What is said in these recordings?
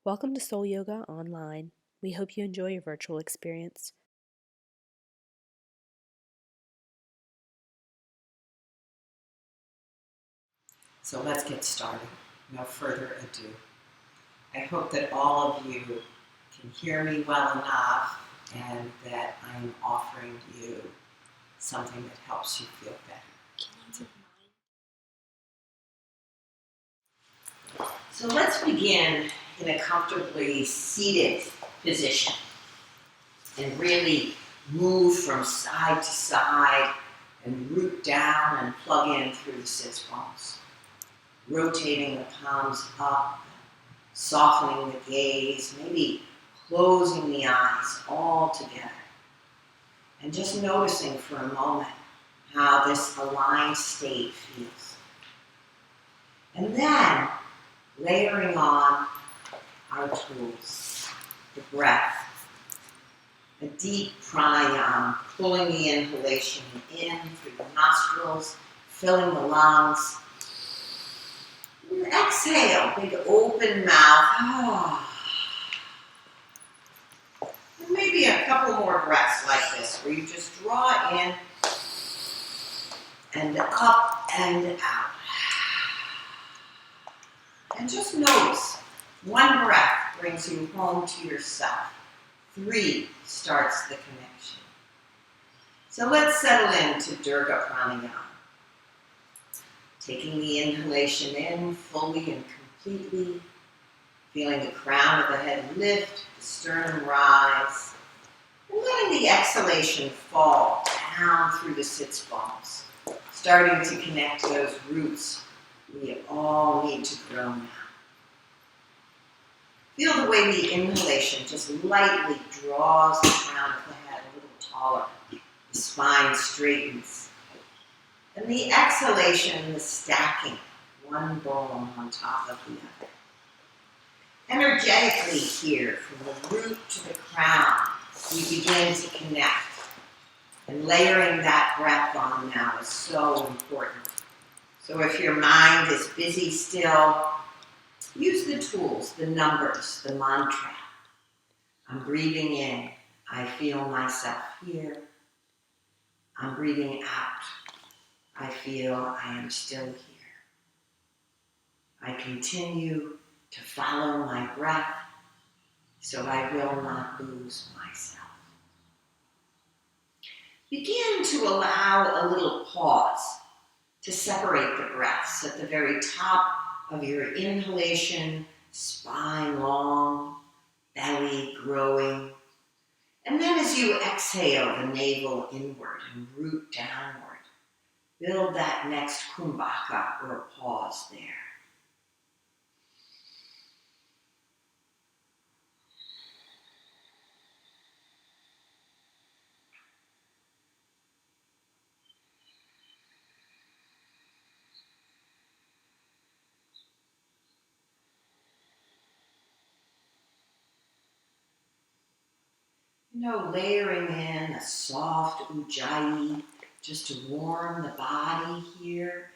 Welcome to Soul Yoga Online. We hope you enjoy your virtual experience. So let's get started. No further ado. I hope that all of you can hear me well enough and that I'm offering you something that helps you feel better. So let's begin in a comfortably seated position and really move from side to side and root down and plug in through the sits bones. Rotating the palms up, softening the gaze, maybe closing the eyes all together. And just noticing for a moment how this aligned state feels. And then layering on our tools, the breath, a deep pranayama, pulling the inhalation in through the nostrils, filling the lungs. And exhale, big open mouth. And maybe a couple more breaths like this, where you just draw in and up and out. And just notice, one breath brings you home to yourself. 3 starts the connection. So let's settle into Durga Pranayama. Taking the inhalation in fully and completely, feeling the crown of the head lift, the sternum rise, and letting the exhalation fall down through the sits bones, starting to connect those roots we all need to grow now. Feel the way the inhalation just lightly draws the crown of the head a little taller. The spine straightens. And the exhalation, the stacking, one bone on top of the other. Energetically here, from the root to the crown, we begin to connect. And layering that breath on now is so important. So if your mind is busy still, use the tools, the numbers, the mantra. I'm breathing in. I feel myself here. I'm breathing out. I feel I am still here. I continue to follow my breath so I will not lose myself. Begin to allow a little pause to separate the breaths at the very top of your inhalation, spine long, belly growing. And then as you exhale, the navel inward and root downward. Build that next kumbhaka or pause there. Layering in a soft ujjayi just to warm the body here,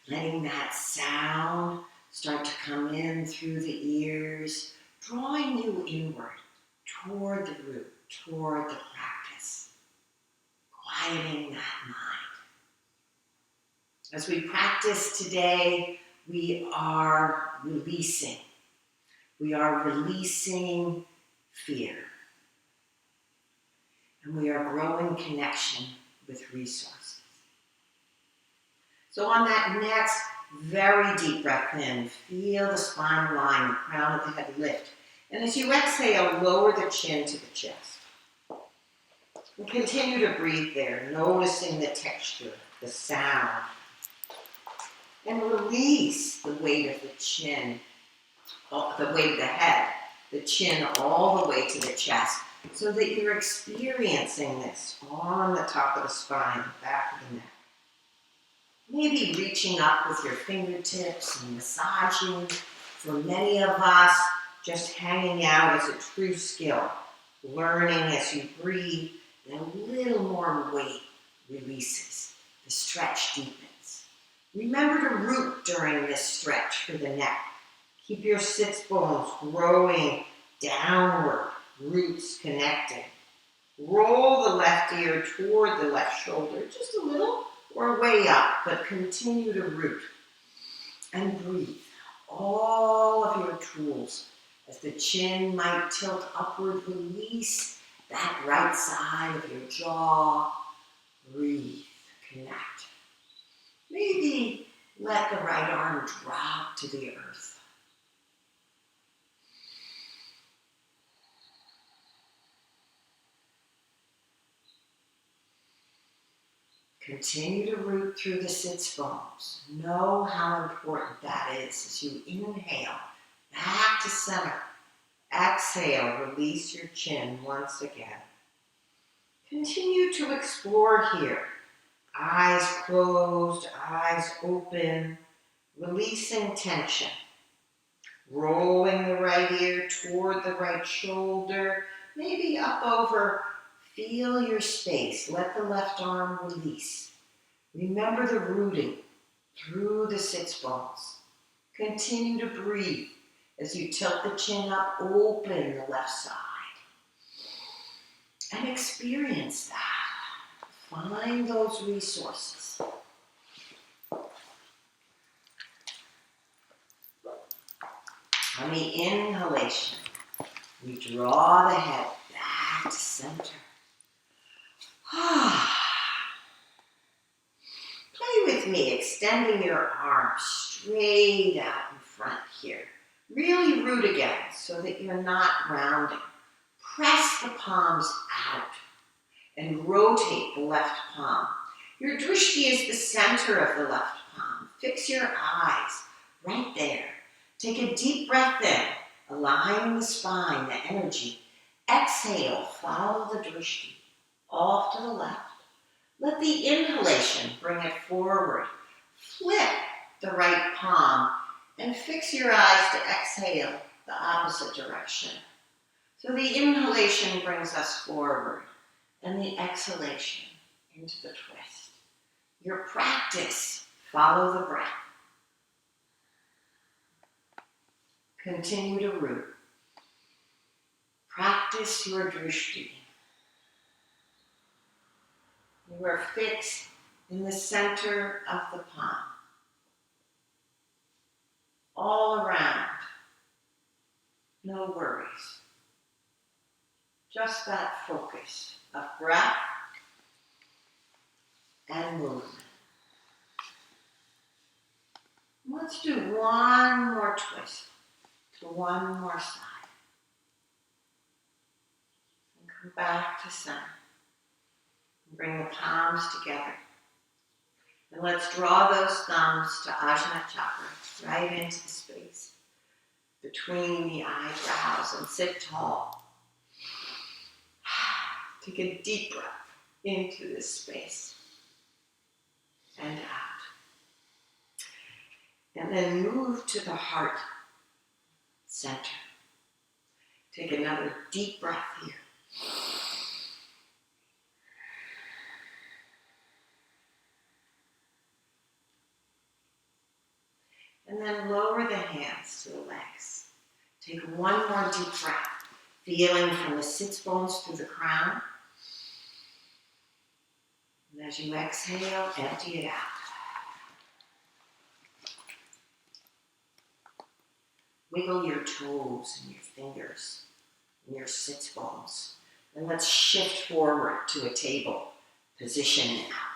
letting that sound start to come in through the ears, drawing you inward, toward the root, toward the practice, quieting that mind. As we practice today, we are releasing. We are releasing fear. And we are growing connection with resources. So on that next very deep breath in, feel the spine line, the crown of the head lift. And as you exhale, lower the chin to the chest. And continue to breathe there, noticing the texture, the sound. And release the weight of the chin, the weight of the head, the chin all the way to the chest, so that you're experiencing this on the top of the spine, the back of the neck. Maybe reaching up with your fingertips and massaging. For many of us, just hanging out is a true skill. Learning as you breathe, and a little more weight releases. The stretch deepens. Remember to root during this stretch for the neck. Keep your sits bones growing downward, roots connecting. Roll the left ear toward the left shoulder, just a little, or way up, but continue to root. And breathe all of your tools. As the chin might tilt upward, release that right side of your jaw. Breathe, connect. Maybe let the right arm drop to the earth. Continue to root through the sits bones. Know how important that is as you inhale back to center. Exhale, release your chin once again. Continue to explore here. Eyes closed, eyes open, releasing tension. Rolling the right ear toward the right shoulder, maybe up over. Feel your space. Let the left arm release. Remember the rooting through the sits bones. Continue to breathe as you tilt the chin up, open the left side. And experience that. Find those resources. On the inhalation, we draw the head back to center. Play with me, extending your arms straight out in front here. Really root again so that you're not rounding. Press the palms out and rotate the left palm. Your drishti is the center of the left palm. Fix your eyes right there. Take a deep breath in, aligning the spine, the energy. Exhale, follow the drishti off to the left. Let the inhalation bring it forward. Flip the right palm and fix your eyes to exhale the opposite direction. So the inhalation brings us forward and the exhalation into the twist. Your practice, follow the breath. Continue to root. Practice your drishti. You are fixed in the center of the palm. All around, no worries. Just that focus of breath and movement. Let's do one more twist to one more side. And come back to center. Bring the palms together. And let's draw those thumbs to Ajna Chakra, right into the space between the eyebrows, and sit tall. Take a deep breath into this space and out. And then move to the heart center. Take another deep breath here. And then lower the hands to the legs. Take one more deep breath, feeling from the sits bones through the crown. And as you exhale, empty it out. Wiggle your toes and your fingers and your sits bones. And let's shift forward to a table position now.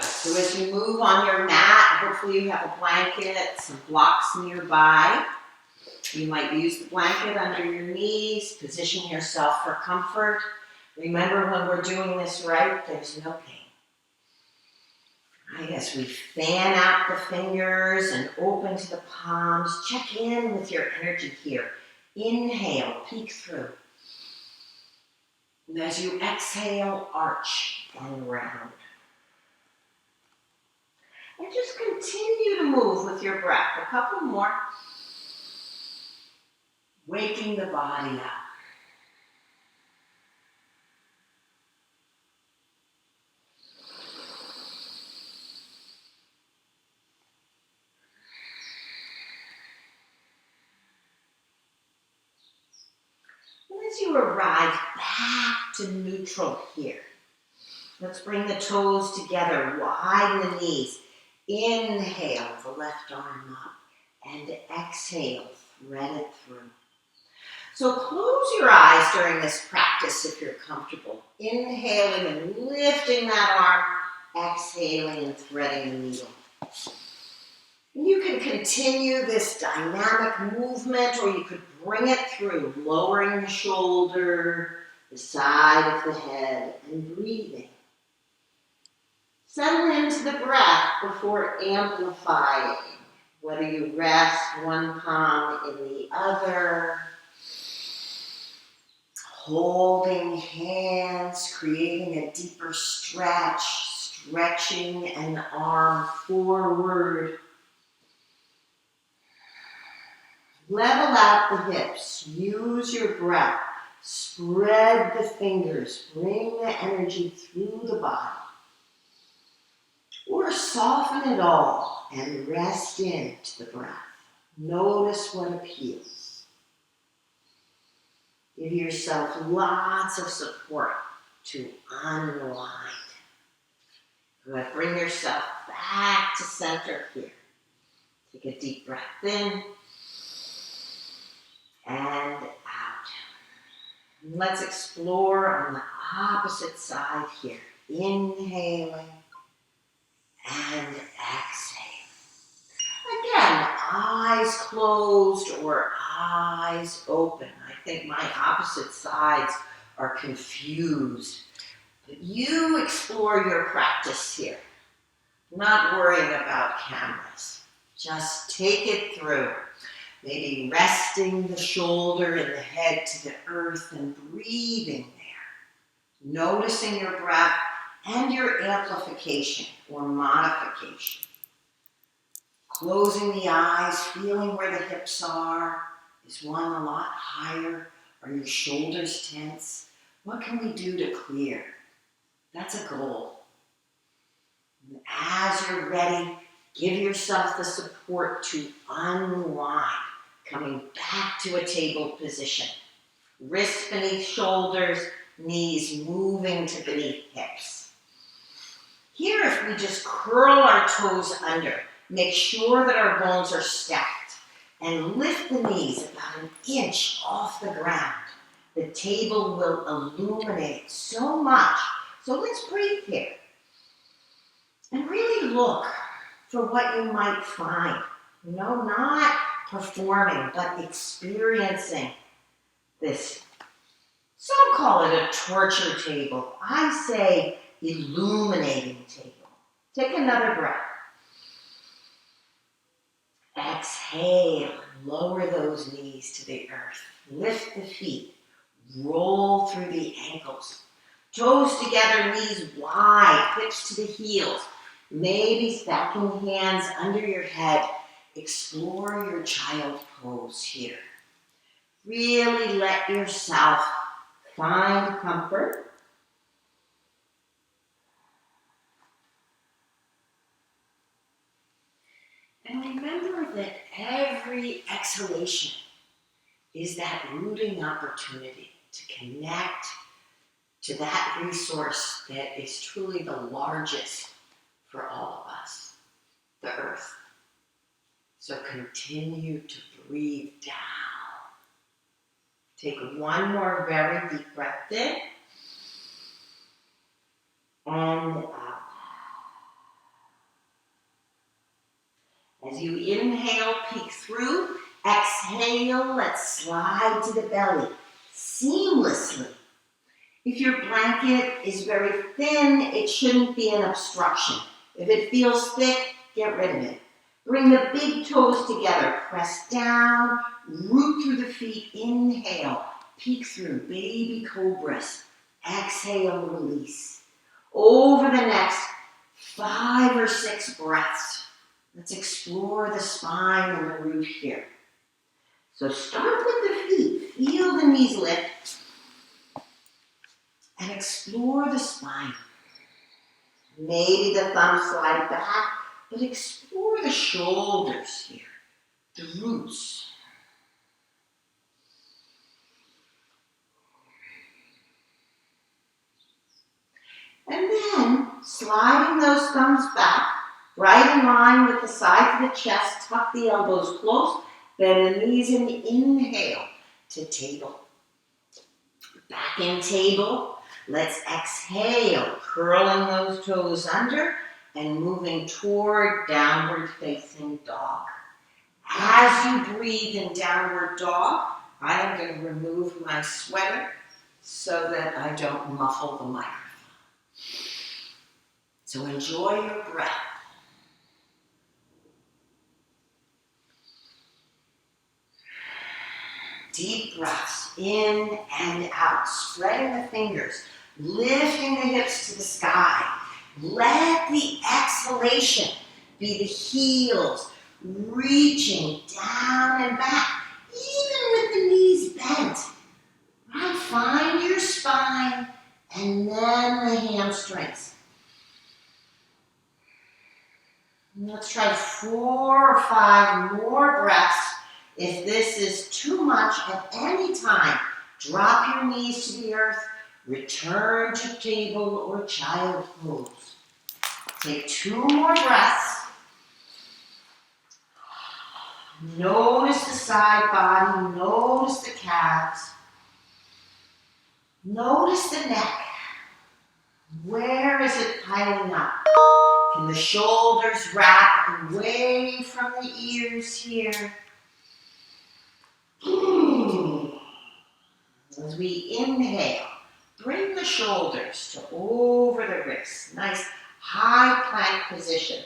So as you move on your mat, hopefully you have a blanket, some blocks nearby. You might use the blanket under your knees, position yourself for comfort. Remember, when we're doing this right, there's no pain. Right, as we fan out the fingers and open to the palms, check in with your energy here. Inhale, peek through. And as you exhale, arch and round. And just continue to move with your breath. A couple more. Waking the body up. And as you arrive back to neutral here, let's bring the toes together, widen the knees. Inhale the left arm up and exhale, thread it through. So close your eyes during this practice if you're comfortable. Inhaling and lifting that arm, exhaling and threading the needle. And you can continue this dynamic movement, or you could bring it through, lowering the shoulder, the side of the head, and breathing. Settle into the breath before amplifying, whether you rest one palm in the other, holding hands, creating a deeper stretch, stretching an arm forward. Level out the hips, use your breath, spread the fingers, bring the energy through the body. Or soften it all and rest into the breath. Notice what appeals. Give yourself lots of support to unwind. Good. Bring yourself back to center here. Take a deep breath in and out. And let's explore on the opposite side here. Inhaling and exhale. Again, eyes closed or eyes open. I think my opposite sides are confused. But you explore your practice here. Not worrying about cameras. Just take it through. Maybe resting the shoulder and the head to the earth and breathing there. Noticing your breath and your amplification or modification. Closing the eyes, feeling where the hips are. Is one a lot higher? Are your shoulders tense? What can we do to clear? That's a goal. And as you're ready, give yourself the support to unwind, coming back to a table position. Wrists beneath shoulders, knees moving to beneath hips. Here, if we just curl our toes under, make sure that our bones are stacked, and lift the knees about an inch off the ground. The table will illuminate so much. So let's breathe here. And really look for what you might find. Not performing, but experiencing this. Some call it a torture table. I say illuminating table. Take another breath. Exhale, lower those knees to the earth. Lift the feet. Roll through the ankles. Toes together, knees wide, hips to the heels. Maybe stacking hands under your head. Explore your child pose here. Really let yourself find comfort. And remember that every exhalation is that rooting opportunity to connect to that resource that is truly the largest for all of us, the earth. So continue to breathe down. Take one more very deep breath in and out. As you inhale, peek through. Exhale, let's slide to the belly seamlessly. If your blanket is very thin, it shouldn't be an obstruction. If it feels thick, get rid of it. Bring the big toes together. Press down, root through the feet. Inhale, peek through, baby cobras. Exhale, release. Over the next 5 or 6 breaths, let's explore the spine and the root here. So start with the feet. Feel the knees lift. And explore the spine. Maybe the thumbs slide back, but explore the shoulders here, the roots. And then sliding those thumbs back, right in line with the sides of the chest, tuck the elbows close, bend the knees and inhale to table. Back in table. Let's exhale, curling those toes under and moving toward downward facing dog. As you breathe in downward dog, I am going to remove my sweater so that I don't muffle the microphone. So enjoy your breath. Deep breaths in and out, spreading the fingers, lifting the hips to the sky. Let the exhalation be the heels reaching down and back, even with the knees bent. Right? Find your spine and then the hamstrings. Let's try 4 or 5 more breaths. If this is too much at any time, drop your knees to the earth, return to table or child pose. Take 2 more breaths. Notice the side body, notice the calves. Notice the neck. Where is it piling up? Can the shoulders wrap away from the ears here? As we inhale, bring the shoulders to over the wrists. Nice high plank position.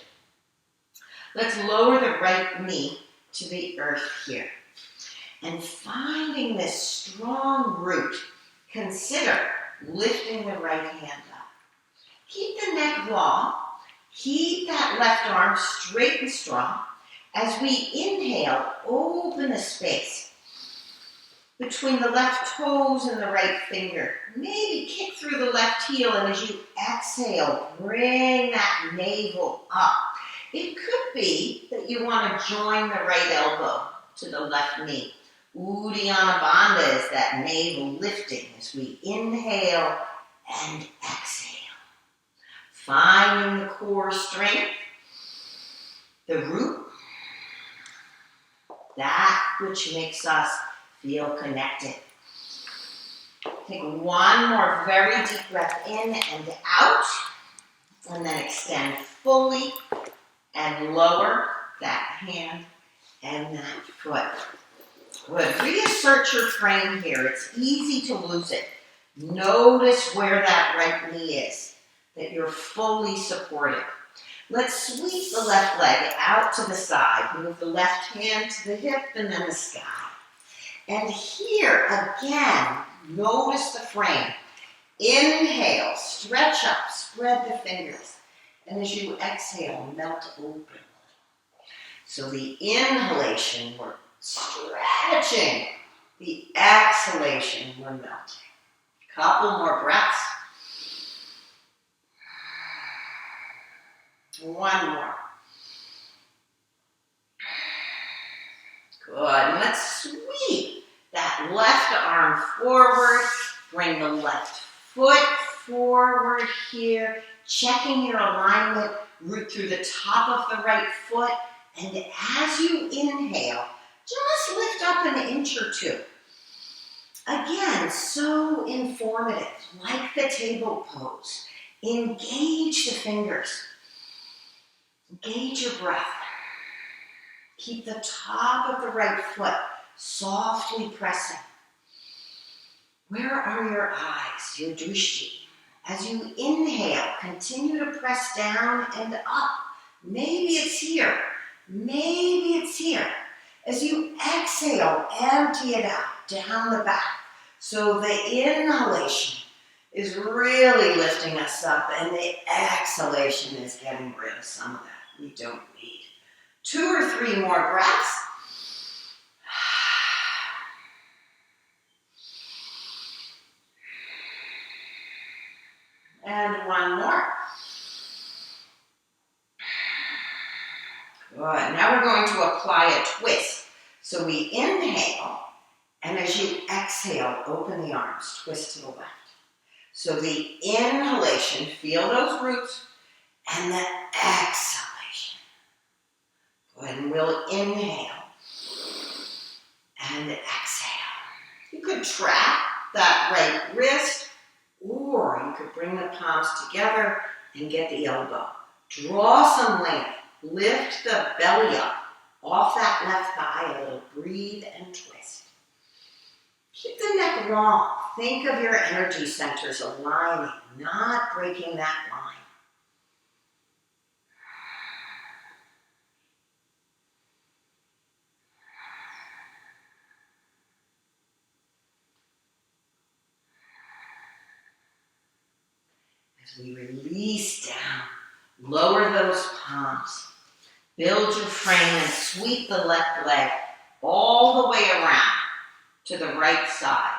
Let's lower the right knee to the earth here. And finding this strong root, consider lifting the right hand up. Keep the neck long. Keep that left arm straight and strong. As we inhale, open the space between the left toes and the right finger. Maybe kick through the left heel, and as you exhale, bring that navel up. It could be that you want to join the right elbow to the left knee. Uddiyana Bandha is that navel lifting as we inhale and exhale. Finding the core strength, the root, that which makes us feel connected. Take 1 more very deep breath in and out, and then extend fully and lower that hand and that foot. Good. Reassert your frame here. It's easy to lose it. Notice where that right knee is, that you're fully supported. Let's sweep the left leg out to the side. Move the left hand to the hip and then the sky. And here again, notice the frame. Inhale, stretch up, spread the fingers. And as you exhale, melt open. So the inhalation, we're stretching. The exhalation, we're melting. Couple more breaths. 1 more. Good. And let's sweep that left arm forward. Bring the left foot forward here. Checking your alignment. Root through the top of the right foot. And as you inhale, just lift up an inch or 2. Again, so informative. Like the table pose. Engage the fingers. Engage your breath. Keep the top of the right foot softly pressing. Where are your eyes, your drishti? As you inhale, continue to press down and up. Maybe it's here. Maybe it's here. As you exhale, empty it out, down the back. So the inhalation is really lifting us up, and the exhalation is getting rid of some of that we don't need. 2 or 3 more breaths. And 1 more. Good. Now we're going to apply a twist. So we inhale, and as you exhale, open the arms, twist to the left. So the inhalation, feel those roots, and the exhalation. Go ahead and we'll inhale and exhale. You could trap that right wrist, or you could bring the palms together and get the elbow. Draw some length. Lift the belly up off that left thigh a little. Breathe and twist. Keep the neck long. Think of your energy centers aligning, not breaking that line. As we release down, lower those palms. Build your frame and sweep the left leg all the way around to the right side.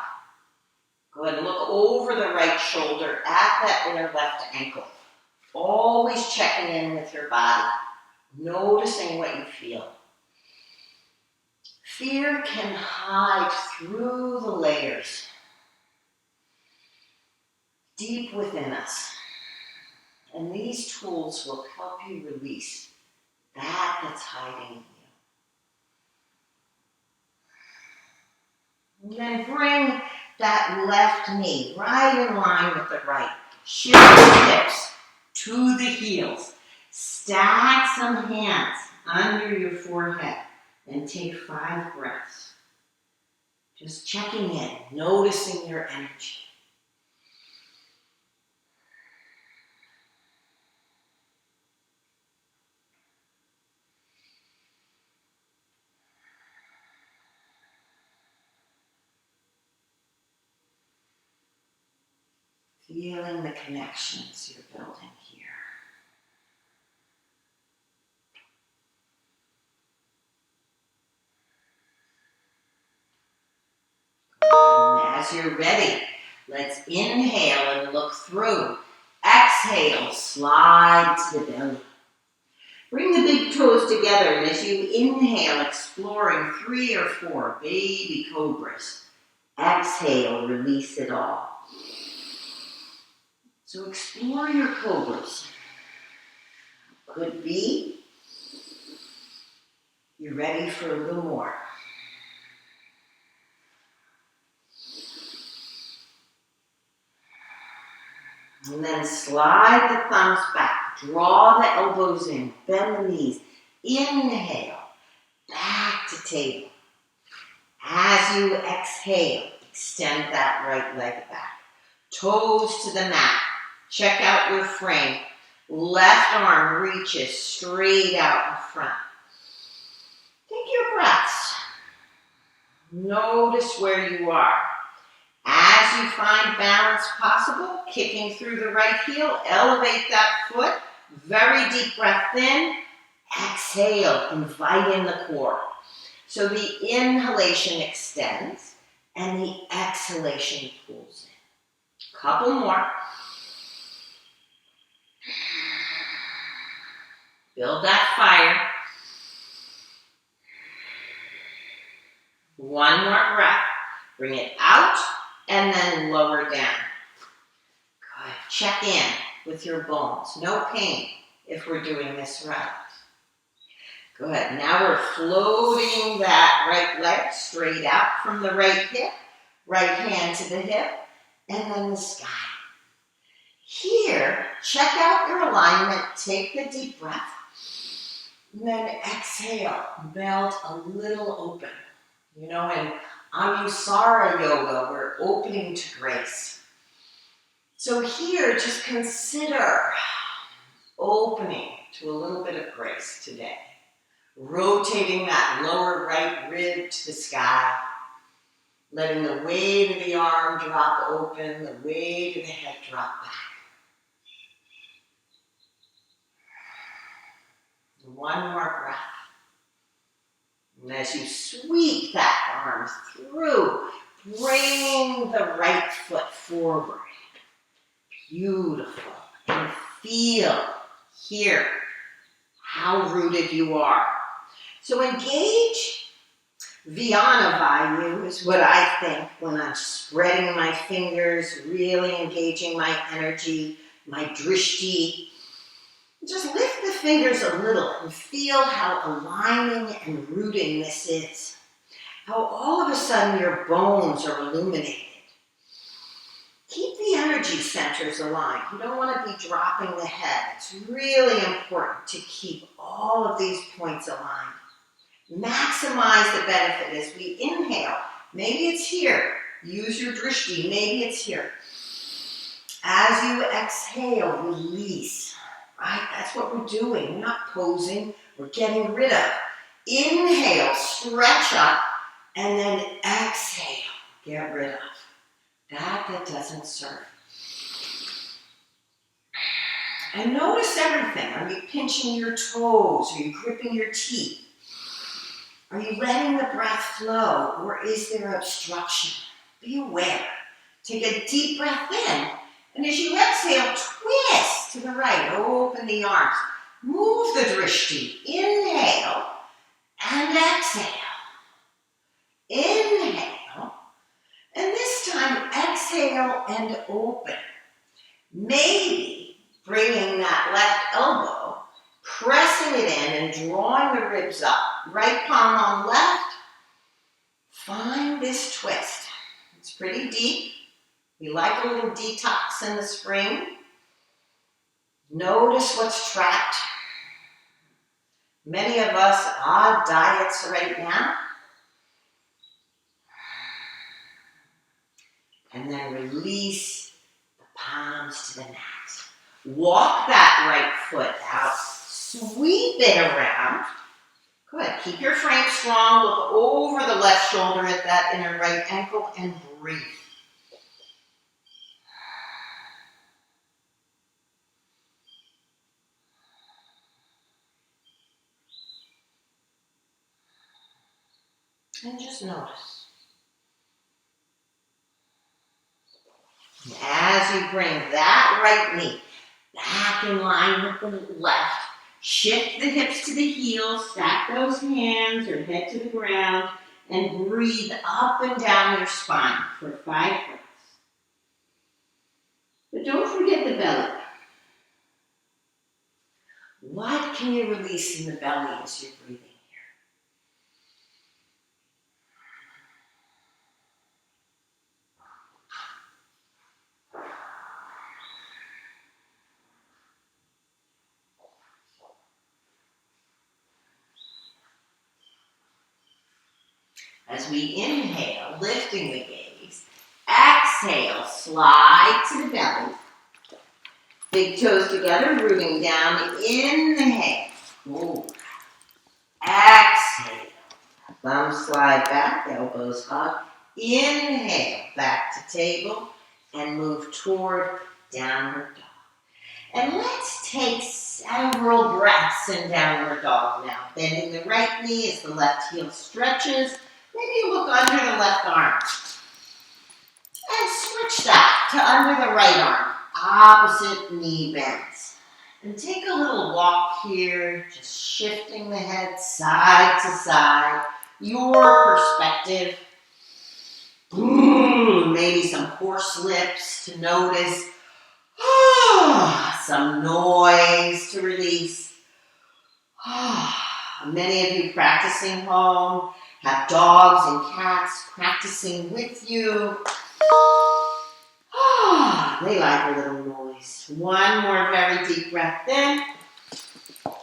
Go ahead and look over the right shoulder at that inner left ankle. Always checking in with your body, noticing what you feel. Fear can hide through the layers deep within us. And these tools will help you release that that's hiding in you. And then bring that left knee right in line with the right. Shift the hips to the heels. Stack some hands under your forehead and take 5 breaths. Just checking in, noticing your energy. Feeling the connections you're building here. And as you're ready, let's inhale and look through. Exhale, slide to the belly. Bring the big toes together, and as you inhale, exploring 3 or 4 baby cobras. Exhale, release it all. So explore your cobras. Could be you're ready for a little more. And then slide the thumbs back. Draw the elbows in. Bend the knees. Inhale. Back to table. As you exhale, extend that right leg back. Toes to the mat. Check out your frame. Left arm reaches straight out in front. Take your breaths. Notice where you are. As you find balance possible, kicking through the right heel, elevate that foot. Very deep breath in. Exhale, invite in the core. So the inhalation extends and the exhalation pulls in. Couple more. Build that fire. One more breath. Bring it out and then lower down. Good. Check in with your bones. No pain if we're doing this right. Good. Now we're floating that right leg straight out from the right hip. Right hand to the hip. And then the sky. Here, check out your alignment. Take the deep breath. And then exhale. Melt a little open. You know, in Anusara yoga, we're opening to grace. So here, just consider opening to a little bit of grace today. Rotating that lower right rib to the sky. Letting the weight of the arm drop open, the weight of the head drop back. One more breath. And as you sweep that arm through, bring the right foot forward. Beautiful. And feel here how rooted you are. So engage Vyana Vayu is what I think when I'm spreading my fingers, really engaging my energy, my drishti. Just lift the fingers a little and feel how aligning and rooting this is. How all of a sudden your bones are illuminated. Keep the energy centers aligned. You don't want to be dropping the head. It's really important to keep all of these points aligned. Maximize the benefit as we inhale. Maybe it's here. Use your drishti. Maybe it's here. As you exhale, release. Right? That's what we're doing. We're not posing. We're getting rid of. Inhale, stretch up, and then exhale, get rid of. That doesn't serve. And notice everything. Are you pinching your toes? Are you gripping your teeth? Are you letting the breath flow, or is there obstruction? Be aware. Take a deep breath in, and as you exhale, twist to the right. Open the arms. Move the drishti. Inhale and exhale. Inhale, and this time exhale and open. Maybe bringing that left elbow, pressing it in and drawing the ribs up. Right palm on left. Find this twist. It's pretty deep. We like a little detox in the spring. Notice what's trapped. Many of us odd diets right now. And then release the palms to the mat. Walk that right foot out. Sweep it around. Good. Keep your frame strong. Look over the left shoulder at that inner right ankle and breathe. And just notice. As you bring that right knee back in line with the left, shift the hips to the heels, stack those hands or head to the ground, and breathe up and down your spine for 5 breaths. But don't forget the belly. What can you release in the belly as you're breathing here? As we inhale, lifting the gaze, exhale, slide to the belly. Big toes together, rooting down. Inhale. Ooh. Exhale. Thumbs slide back, elbows hug. Inhale, back to table, and move toward downward dog. And let's take several breaths in downward dog now. Bending the right knee as the left heel stretches. Maybe you look under the left arm. And switch that to under the right arm. Opposite knee bends. And take a little walk here, just shifting the head side to side. Your perspective. Maybe some horse lips to notice. Some noise to release. Many of you practicing home have dogs and cats practicing with you. They like a little noise. One more very deep breath in.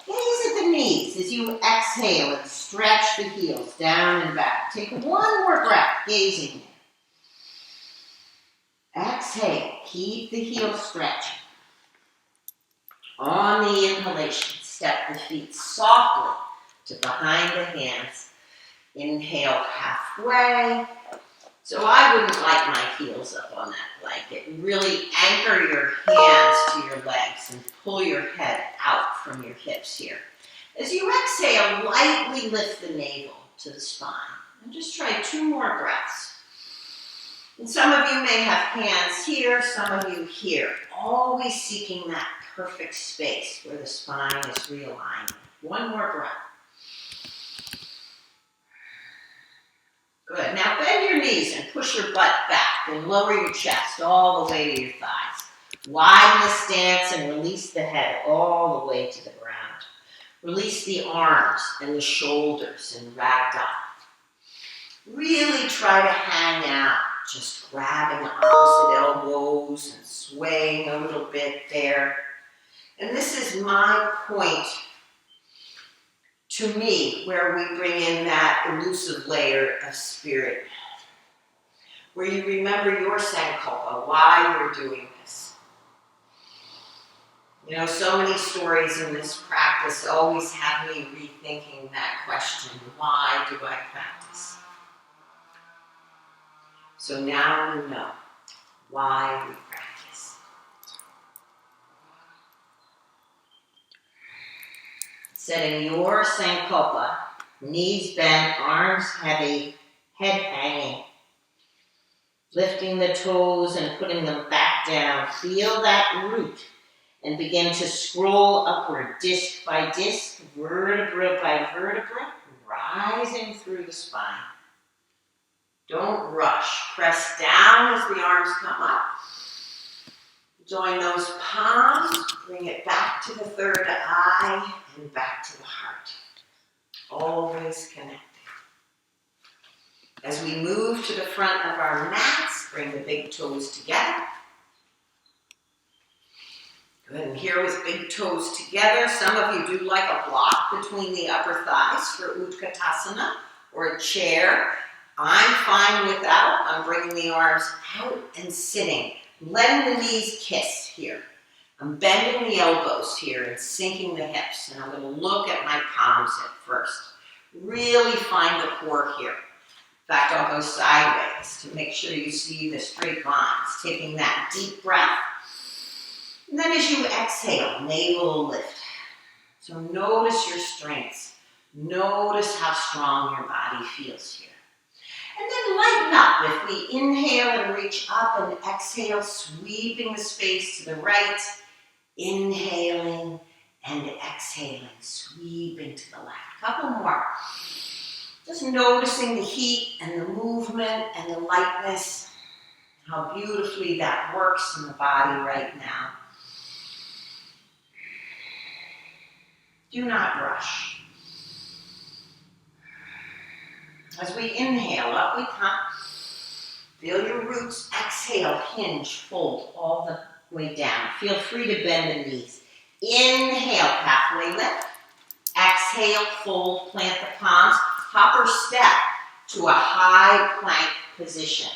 Gaze at the knees as you exhale and stretch the heels down and back. Take one more breath, gazing in. Exhale, keep the heels stretching. On the inhalation, step the feet softly to behind the hands. Inhale halfway. So I wouldn't like my heels up on that blanket. Really anchor your hands to your legs and pull your head out from your hips here. As you exhale, lightly lift the navel to the spine. And just try 2 more breaths. And some of you may have hands here, some of you here. Always seeking that perfect space where the spine is realigning. 1 more breath. knees and push your butt back and lower your chest all the way to your thighs. Widen the stance and release the head all the way to the ground. Release the arms and the shoulders in ragdoll. Really try to hang out, just grabbing opposite elbows and swaying a little bit there. And this is my point, to me, where we bring in that elusive layer of spirit, where you remember your sankalpa, why you're doing this. You know, so many stories in this practice always have me rethinking that question, why do I practice? So now we know why we practice. Setting your sankalpa, knees bent, arms heavy, head hanging. Lifting the toes and putting them back down. Feel that root and begin to scroll upward, disc by disc, vertebra by vertebra, rising through the spine. Don't rush. Press down as the arms come up. Join those palms. Bring it back to the third eye and back to the heart. Always connected. As we move to the front of our mats, bring the big toes together. Good, and here with big toes together, some of you do like a block between the upper thighs for Utkatasana or a chair. I'm fine with that. I'm bringing the arms out and sitting, letting the knees kiss here. I'm bending the elbows here and sinking the hips, and I'm going to look at my palms at first. Really find the core here. In fact, I'll go sideways to make sure you see the straight lines, taking that deep breath. And then as you exhale, navel lift. So notice your strengths. Notice how strong your body feels here. And then lighten up. If we inhale and reach up and exhale, sweeping the space to the right, inhaling and exhaling, sweeping to the left. Couple more. Just noticing the heat and the movement and the lightness, how beautifully that works in the body right now. Do not rush. As we inhale, up we come. Feel your roots. Exhale, hinge, fold all the way down. Feel free to bend the knees. Inhale, halfway lift. Exhale, fold, plant the palms. Hopper step to a high plank position.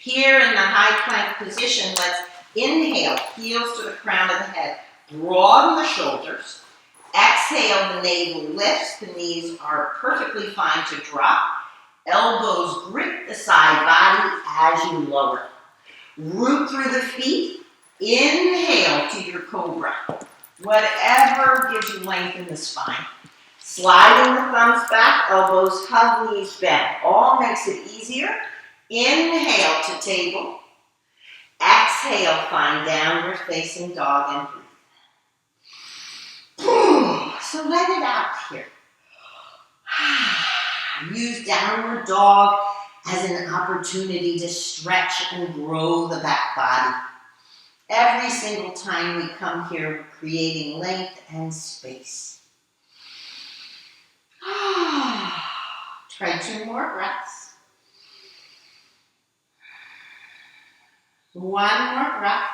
Here in the high plank position, let's inhale, heels to the crown of the head. Broaden the shoulders. Exhale, the navel lifts. The knees are perfectly fine to drop. Elbows grip the side body as you lower. Root through the feet. Inhale to your cobra. Whatever gives you length in the spine. Sliding the thumbs back, elbows hug, knees bend. All makes it easier. Inhale to table. Exhale, find downward facing dog and breathe. So let it out here. Use downward dog as an opportunity to stretch and grow the back body. Every single time we come here, we're creating length and space. Try 2 more breaths. 1 more breath.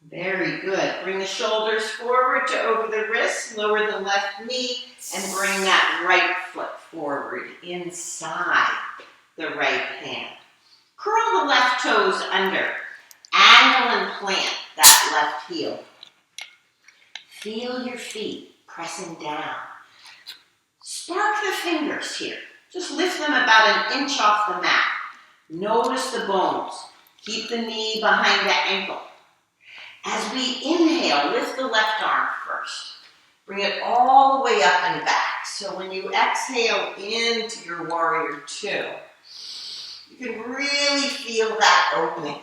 Very good. Bring the shoulders forward to over the wrists, lower the left knee, and bring that right foot forward inside the right hand. Curl the left toes under. Angle and plant that left heel. Feel your feet pressing down. Spark the fingers here. Just lift them about 1 inch off the mat. Notice the bones. Keep the knee behind the ankle. As we inhale, lift the left arm first. Bring it all the way up and back. So when you exhale into your warrior 2, you can really feel that opening.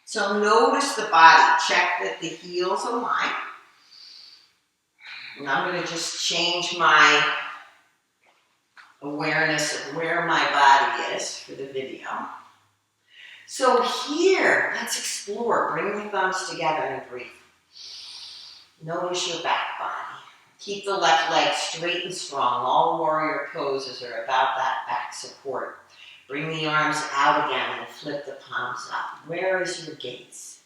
So notice the body. Check that the heels align. And I'm going to just change my awareness of where my body is for the video. So here, let's explore. Bring the thumbs together and breathe. Notice your back body. Keep the left leg straight and strong. All warrior poses are about that back support. Bring the arms out again and flip the palms up. Where is your gaze?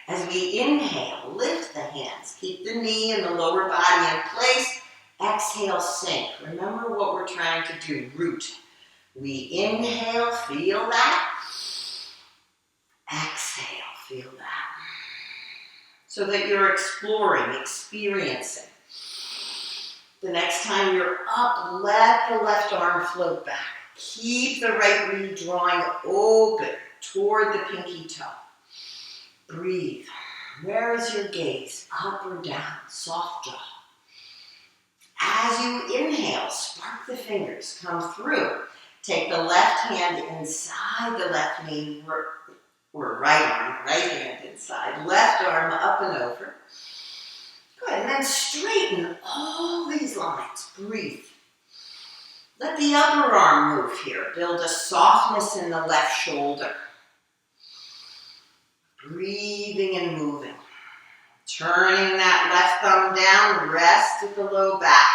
As we inhale, lift the hands. Keep the knee and the lower body in place. Exhale, sink. Remember what we're trying to do, root. We inhale, feel that. Exhale, feel that. So that you're exploring, experiencing. The next time you're up, let the left arm float back. Keep the right knee drawing open toward the pinky toe. Breathe. Where is your gaze? Up or down? Soft jaw. As you inhale, spark the fingers. Come through. Take the left hand inside the left knee, or right arm, right hand inside. Left arm up and over. Good. And then straighten all these lines. Breathe. Let the upper arm move here. Build a softness in the left shoulder. Breathing and moving. Turning that left thumb down, rest at the low back.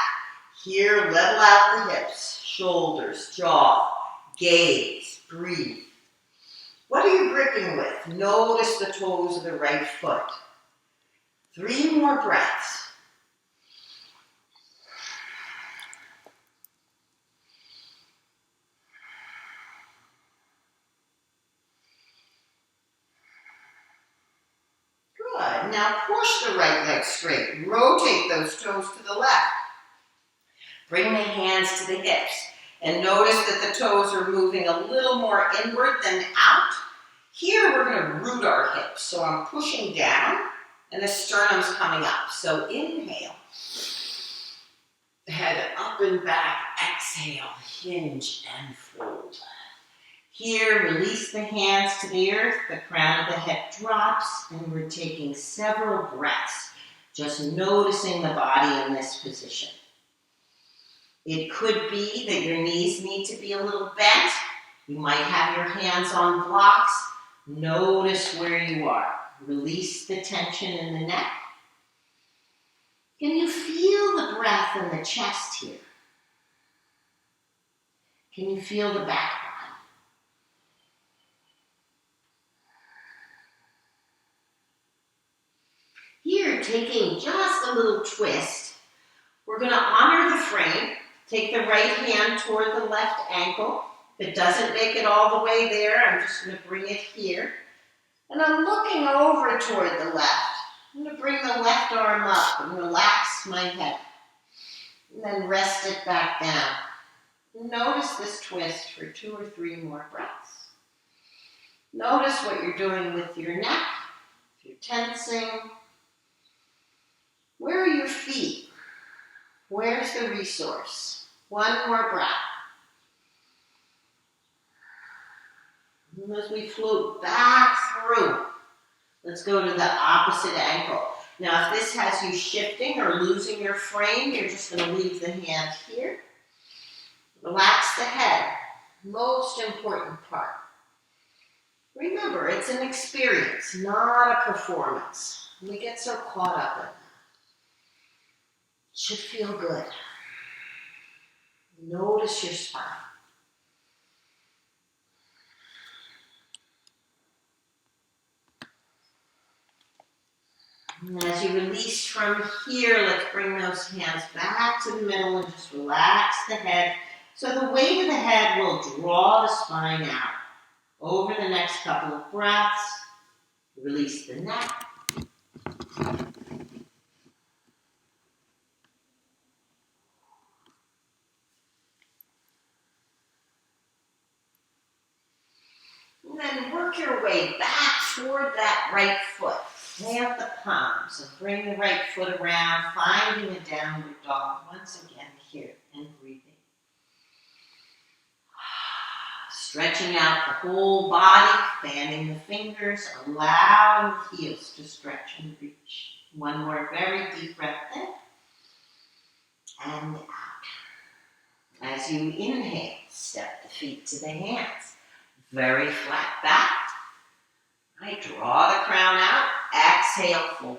Here, level out the hips, shoulders, jaw, gaze, breathe. What are you gripping with? Notice the toes of the right foot. 3 more breaths. Good. Now push the right leg straight. Rotate those toes to the left. Bring the hands to the hips. And notice that the toes are moving a little more inward than out. Here we're going to root our hips. So I'm pushing down and the sternum's coming up. So inhale. Head up and back. Exhale. Hinge and fold. Here, release the hands to the earth. The crown of the head drops and we're taking several breaths. Just noticing the body in this position. It could be that your knees need to be a little bent. You might have your hands on blocks. Notice where you are. Release the tension in the neck. Can you feel the breath in the chest here? Can you feel the back body? Here, taking just a little twist, we're going to honor the frame. Take the right hand toward the left ankle. If it doesn't make it all the way there, I'm just going to bring it here. And I'm looking over toward the left. I'm going to bring the left arm up and relax my head. And then rest it back down. Notice this twist for 2 or 3 more breaths. Notice what you're doing with your neck. If you're tensing. Where are your feet? Where's the resource? 1 more breath. And as we float back through, let's go to the opposite ankle. Now, if this has you shifting or losing your frame, you're just going to leave the hand here. Relax the head. Most important part. Remember, it's an experience, not a performance. We get so caught up in it. It should feel good. Notice your spine. And as you release from here, let's bring those hands back to the middle and just relax the head. So the weight of the head will draw the spine out. Over the next couple of breaths, release the neck. And then work your way back toward that right foot. Plant the palms and bring the right foot around, finding a downward dog. Once again here and breathing. Stretching out the whole body, fanning the fingers, allowing the heels to stretch and reach. 1 more very deep breath in and out. As As you inhale, step the feet to the hands. Very flat back. Right, draw the crown out. Exhale, fold.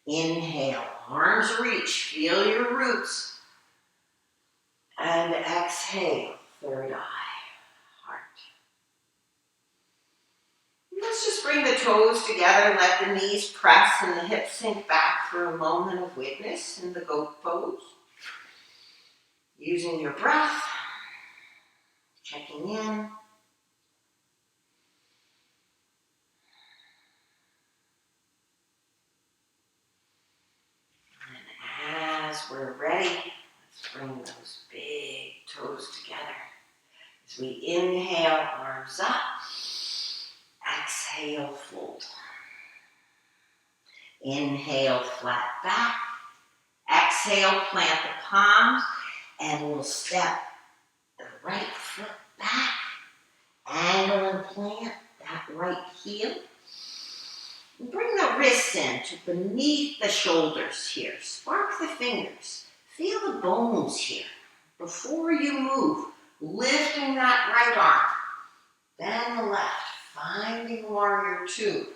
Inhale, arms reach. Feel your roots. And exhale, third eye, heart. Let's just bring the toes together. Let the knees press and the hips sink back for a moment of witness in the goat pose. Using your breath, checking in. And as we're ready, let's bring those big toes together. As we inhale, arms up. Exhale, fold. Inhale, flat back. Exhale, plant the palms. And we'll step the right foot back. Angle and plant that right heel. And bring the wrists in to beneath the shoulders here. Spark the fingers. Feel the bones here. Before you move, lifting that right arm. Then the left, finding warrior two.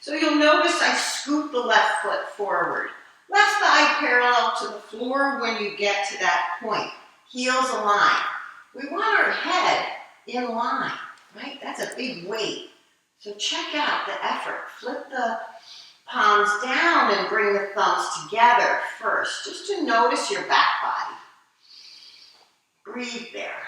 So you'll notice I scoot the left foot forward. Left thigh parallel to the floor when you get to that point. Heels align. We want our head in line, right? That's a big weight. So check out the effort. Flip the palms down and bring the thumbs together first, just to notice your back body. Breathe there.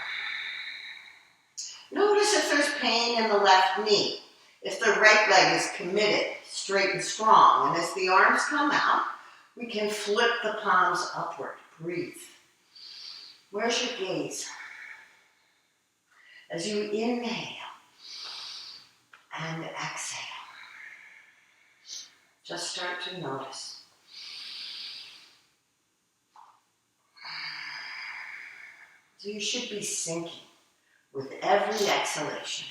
Notice if there's pain in the left knee. If the right leg is committed, straight and strong. And as the arms come out, we can flip the palms upward. Breathe. Where's your gaze? As you inhale and exhale, just start to notice. So you should be sinking with every exhalation,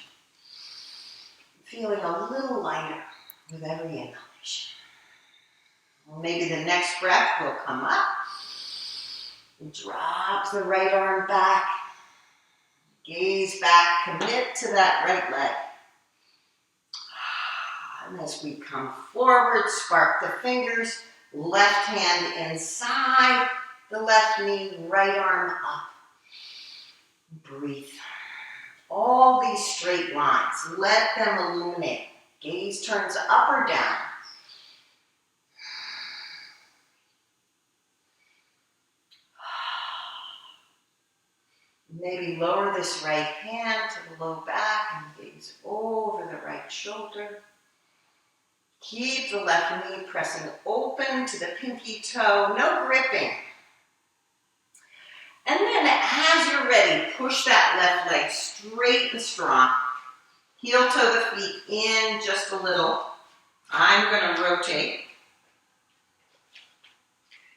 feeling a little lighter with every inhalation. Well, maybe the next breath will come up. Drop the right arm back. Gaze back. Commit to that right leg. And as we come forward, spark the fingers. Left hand inside the left knee. Right arm up. Breathe. All these straight lines, let them illuminate. Gaze turns up or down. Maybe lower this right hand to the low back and gaze over the right shoulder. Keep the left knee pressing open to the pinky toe, no gripping. And then as you're ready, push that left leg straight and strong. Heel toe the feet in just a little. I'm going to rotate.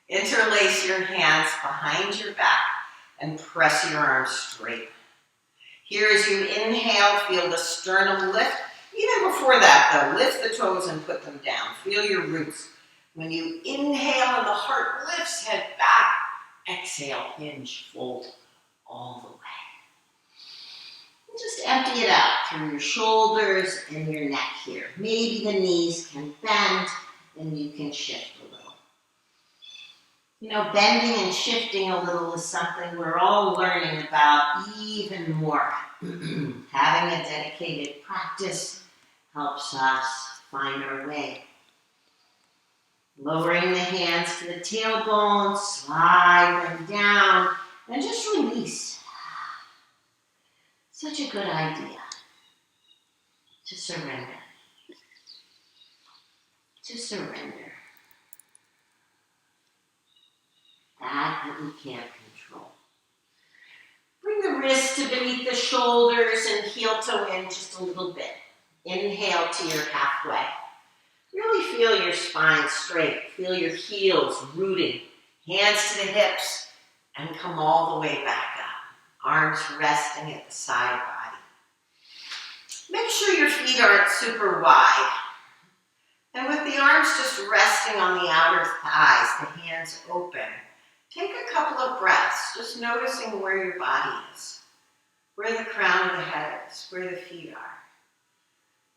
Interlace your hands behind your back and press your arms straight. Here as you inhale, feel the sternum lift. Even before that though, lift the toes and put them down. Feel your roots. When you inhale and the heart lifts, head back. Exhale, hinge, fold all the way. And just empty it out through your shoulders and your neck here. Maybe the knees can bend and you can shift a little. You know, bending and shifting a little is something we're all learning about even more. Having a dedicated practice helps us find our way. Lowering the hands to the tailbone, slide them down, and just release. Such a good idea to surrender. To surrender. That we can't control. Bring the wrists to beneath the shoulders and heel toe in just a little bit. Inhale to your halfway. Really feel your spine straight. Feel your heels rooting. Hands to the hips and come all the way back up. Arms resting at the side body. Make sure your feet aren't super wide. And with the arms just resting on the outer thighs, the hands open, Take a couple of breaths, just noticing where your body is, where the crown of the head is, where the feet are.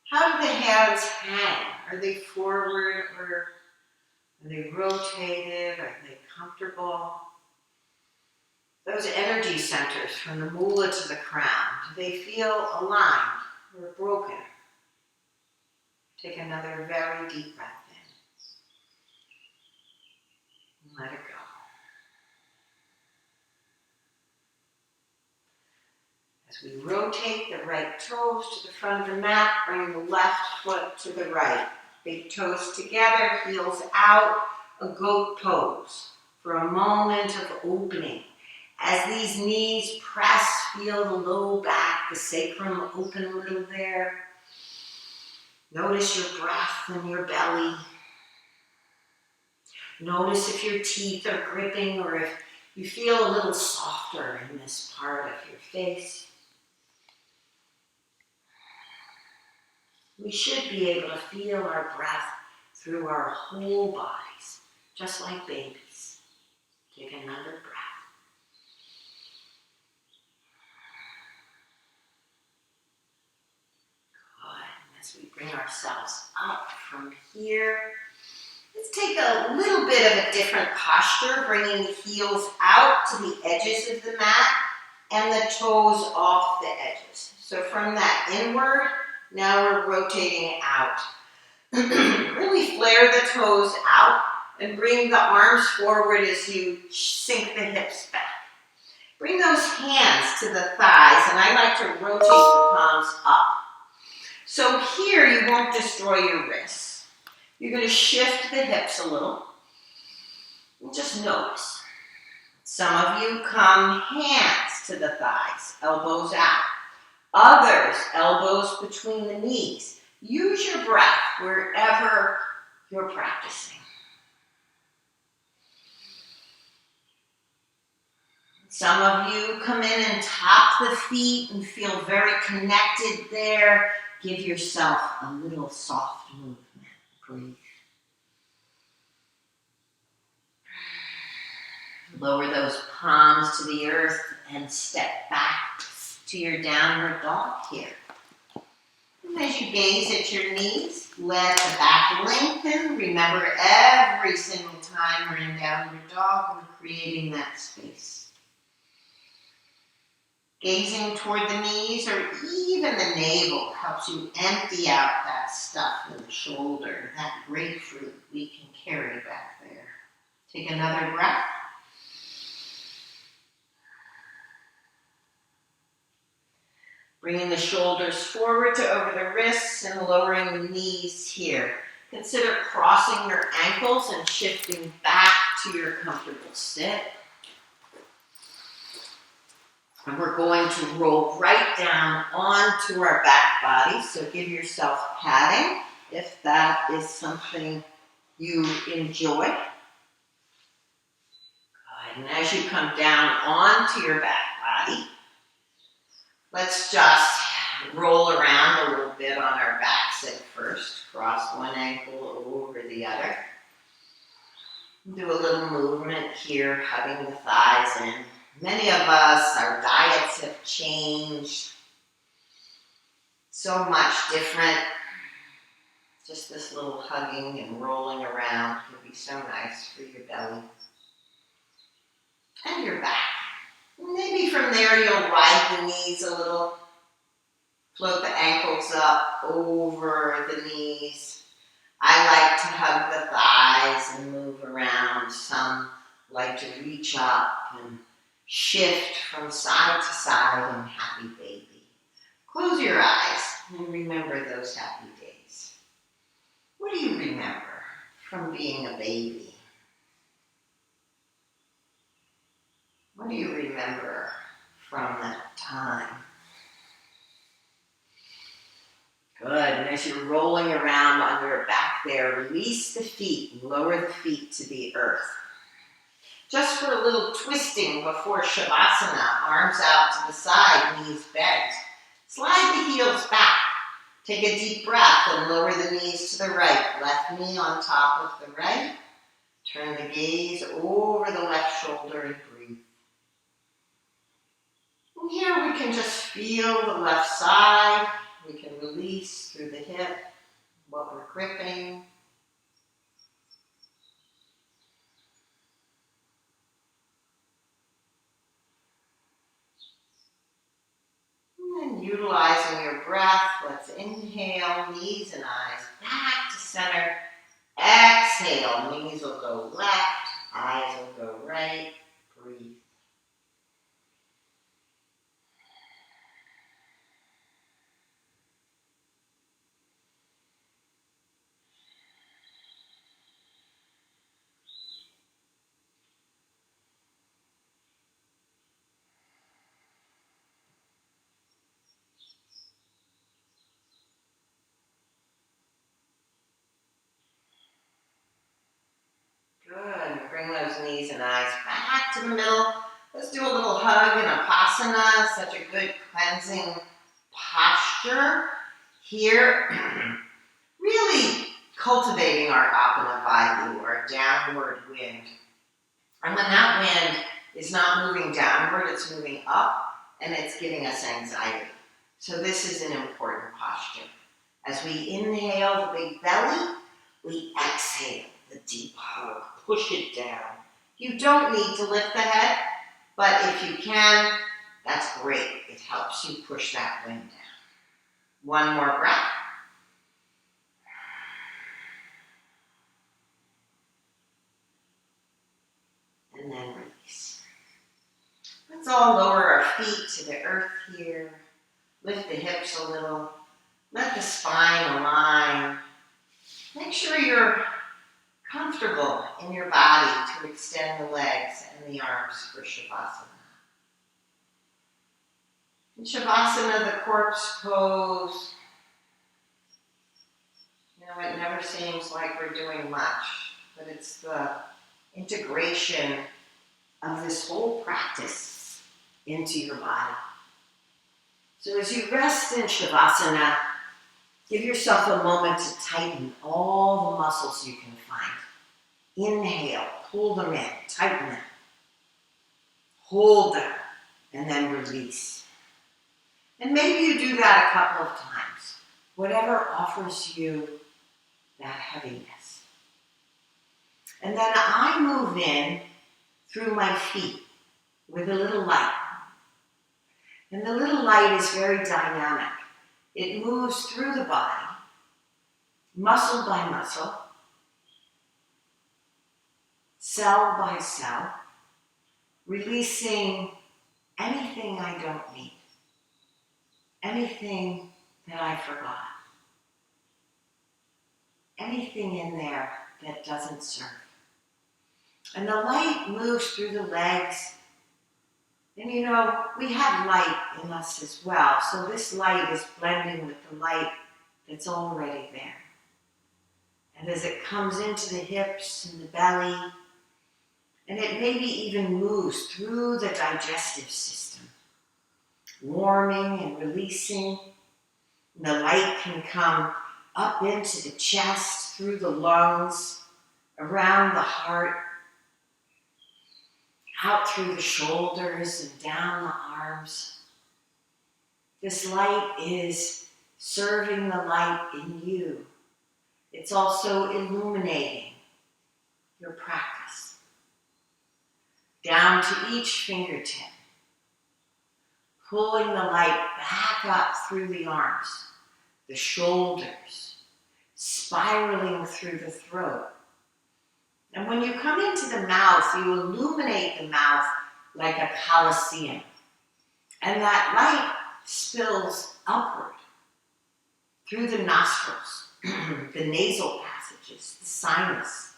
How do the hands hang? Are they forward or are they rotated? Are they comfortable? Those energy centers from the moolah to the crown, do they feel aligned or broken? Take another very deep breath in. And let it go. As we rotate the right toes to the front of the mat, bring the left foot to the right. Big toes together, heels out, a goat pose for a moment of opening. As these knees press, feel the low back, the sacrum open a little there. Notice your breath in your belly. Notice if your teeth are gripping or if you feel a little softer in this part of your face. We should be able to feel our breath through our whole bodies, just like babies. Take another breath. As we bring ourselves up from here, let's take a little bit of a different posture, bringing the heels out to the edges of the mat and the toes off the edges. So from that inward, now we're rotating out. Really flare the toes out and bring the arms forward as you sink the hips back. Bring those hands to the thighs, and I like to rotate the palms up. So here you won't destroy your wrists. You're going to shift the hips a little and just notice. Some of you come hands to the thighs, elbows out. Others, elbows between the knees. Use your breath wherever you're practicing. Some of you come in and tap the feet and feel very connected there. Give yourself a little soft movement. Breathe. Lower those palms to the earth and step back to your downward dog here. And as you gaze at your knees, let the back lengthen. Remember, every single time we're in downward dog, we're creating that space. Gazing toward the knees or even the navel helps you empty out that stuff in the shoulder, that grapefruit we can carry back there. Take another breath. Bringing the shoulders forward to over the wrists and lowering the knees here. Consider crossing your ankles and shifting back to your comfortable sit. And we're going to roll right down onto our back body. So give yourself padding if that is something you enjoy. Good. And as you come down onto your back body, let's just roll around a little bit on our backs at first. Cross one ankle over the other. Do a little movement here, hugging the thighs in. Many of us, our diets have changed. So much different. Just this little hugging and rolling around can be so nice for your belly and your back. Maybe from there you'll ride the knees a little. Float the ankles up over the knees. I like to hug the thighs and move around. Some like to reach up and shift from side to side in happy baby. Close your eyes and remember those happy days. What do you remember from being a baby? What do you remember from that time? Good, and as you're rolling around on your back there, release the feet and lower the feet to the earth. Just for a little twisting before Shavasana, arms out to the side, knees bent. Slide the heels back. Take a deep breath and lower the knees to the right. Left knee on top of the right. Turn the gaze over the left left shoulder and breathe. And here we can just feel the left side. We can release through the hip what we're gripping. And utilizing your breath, let's inhale, knees and eyes back to center. Exhale, knees will go left, eyes will go right. Breathe. Good. Bring those knees and eyes back to the middle. Let's do a little hug in Vipassana. Such a good cleansing posture. Here, really cultivating our Apana Vayu, our downward wind. And when that wind is not moving downward, it's moving up, and it's giving us anxiety. So this is an important posture. As we inhale the big belly, we exhale the deep hug. Push it down. You don't need to lift the head, but if you can, that's great. It helps you push that wind down. One more breath. And then release. Let's all lower our feet to the earth here. Lift the hips a little. Let the spine align. Make sure you're comfortable in your body to extend the legs and the arms for Shavasana. In Shavasana, the corpse pose, it never seems like we're doing much, but it's the integration of this whole practice into your body. So as you rest in Shavasana, give yourself a moment to tighten all the muscles you can find. Inhale, pull them in, tighten them. Hold them, and then release. And maybe you do that a couple of times. Whatever offers you that heaviness. And then I move in through my feet with a little light. And the little light is very dynamic. It moves through the body, muscle by muscle, cell by cell, releasing anything I don't need, anything that I forgot, anything in there that doesn't serve. And the light moves through the legs. And we have light in us as well. So this light is blending with the light that's already there. And as it comes into the hips and the belly, and it maybe even moves through the digestive system, warming and releasing. And the light can come up into the chest, through the lungs, around the heart, out through the shoulders and down the arms. This light is serving the light in you. It's also illuminating your practice. Down to each fingertip, pulling the light back up through the arms, the shoulders, spiraling through the throat. And when you come into the mouth, you illuminate the mouth like a coliseum. And that light spills upward through the nostrils, the nasal passages, the sinus.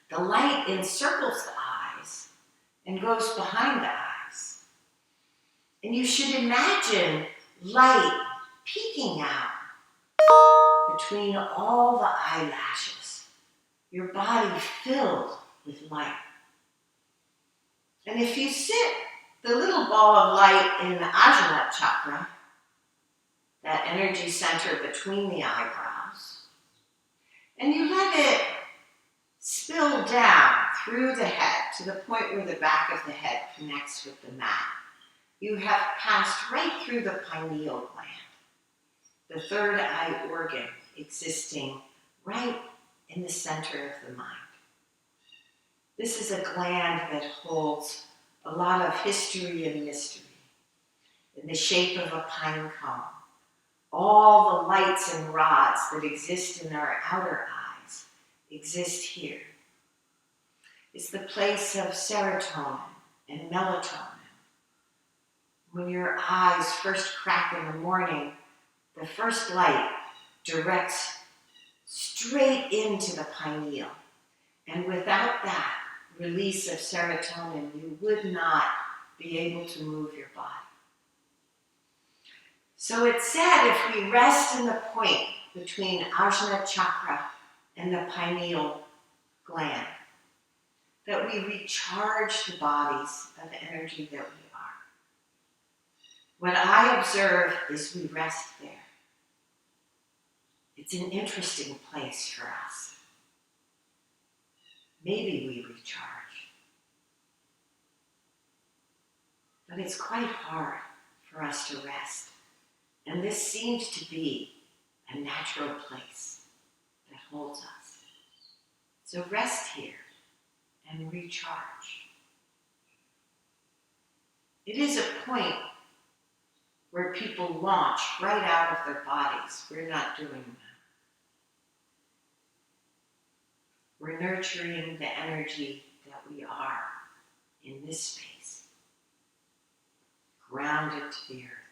The light encircles the eyes and goes behind the eyes. And you should imagine light peeking out between all the eyelashes, your body filled with light. And if you sit the little ball of light in the Ajna chakra, that energy center between the eyebrows, and you let it spill down through the head to the point where the back of the head connects with the mat, you have passed right through the pineal gland, the third eye organ existing right in the center of the mind. This is a gland that holds a lot of history and mystery in the shape of a pine cone. All the lights and rods that exist in our outer eyes exist here. It's the place of serotonin and melatonin. When your eyes first crack in the morning, the first light directs straight into the pineal. And without that release of serotonin, you would not be able to move your body. So it's said if we rest in the point between Ajna chakra and the pineal gland, that we recharge the bodies of energy that we are. What I observe is we rest there. It's an interesting place for us. Maybe we recharge. But it's quite hard for us to rest. And this seems to be a natural place that holds us. So rest here and recharge. It is a point where people launch right out of their bodies. We're not doing that. We're nurturing the energy that we are in this space, grounded to the earth.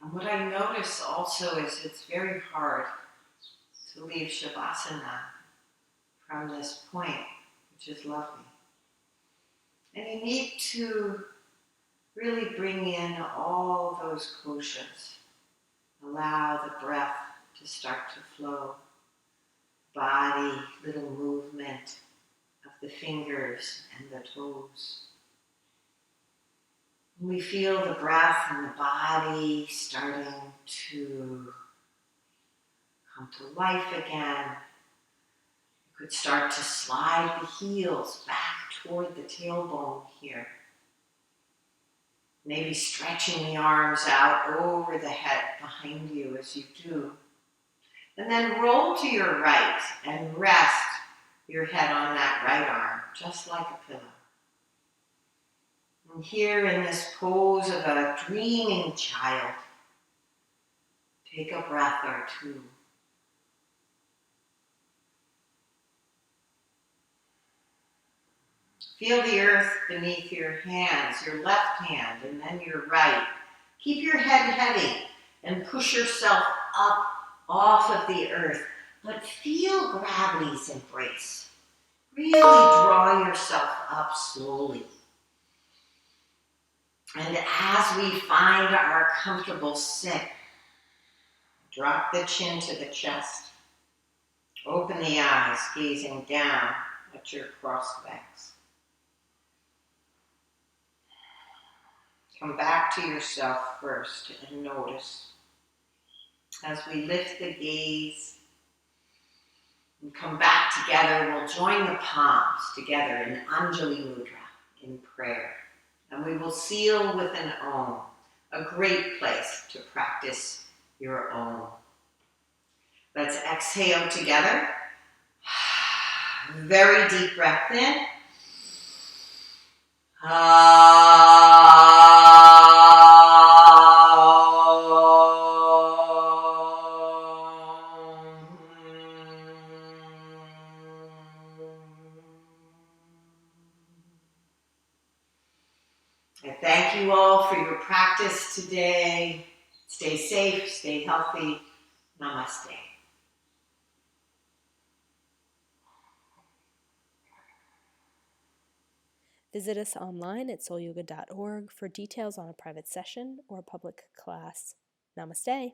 And what I notice also is it's very hard to leave Shavasana from this point, which is lovely. And you need to really bring in all those koshas. Allow the breath to start to flow. Body, little movement of the fingers and the toes. We feel the breath and the body starting to come to life again. You could start to slide the heels back toward the tailbone here. Maybe stretching the arms out over the head behind you as you do. And then roll to your right and rest your head on that right arm, just like a pillow. And here in this pose of a dreaming child, take a breath or two. Feel the earth beneath your hands, your left hand and then your right. Keep your head heavy and push yourself up off of the earth, but feel gravity's embrace. Really draw yourself up slowly. And as we find our comfortable sit, drop the chin to the chest. Open the eyes, gazing down at your crossed legs. Come back to yourself first and notice. As we lift the gaze and come back together, we'll join the palms together in Anjali Mudra, in prayer. And we will seal with an Om, a great place to practice your Om. Let's exhale together. Very deep breath in. Ah. I thank you all for your practice today. Stay safe, stay healthy. Namaste. Visit us online at soulyoga.org for details on a private session or a public class. Namaste.